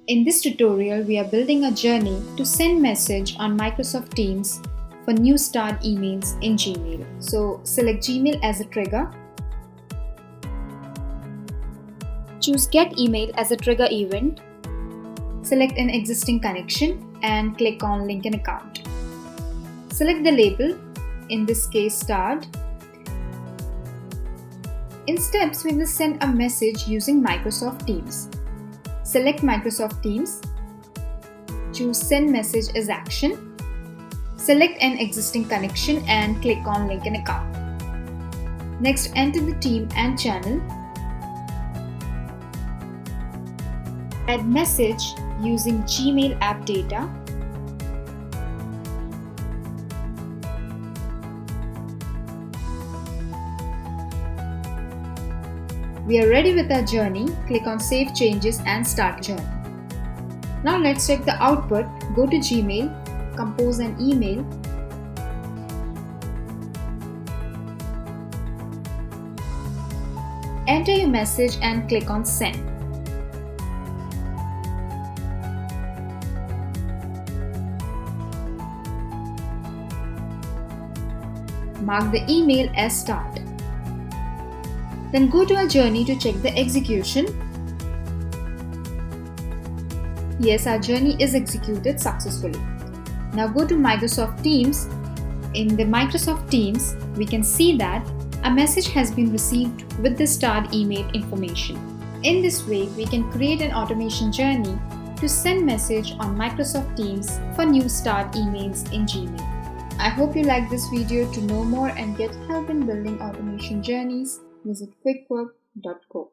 In this tutorial, we are building a journey to send message on Microsoft Teams for new start emails in Gmail. So select Gmail as a trigger. Choose Get Email as a trigger event. Select an existing connection and click on Link an Account. Select the label, in this case Start. In steps, we will send a message using Microsoft Teams. Select Microsoft Teams. Choose Send Message as Action. Select an existing connection and click on Link an Account. Next, enter the team and channel. Add message using Gmail app data. We are ready with our journey. Click on Save Changes and Start Journey. Now let's check the output. Go to Gmail, compose an email. Enter your message and click on Send. Mark the email as Start. Then go to our journey to check the execution. Yes, our journey is executed successfully. Now go to Microsoft Teams. In the Microsoft Teams, we can see that a message has been received with the start email information. In this way, we can create an automation journey to send message on Microsoft Teams for new start emails in Gmail. I hope you like this video. To know more and get help in building automation journeys, visit quickwork.co.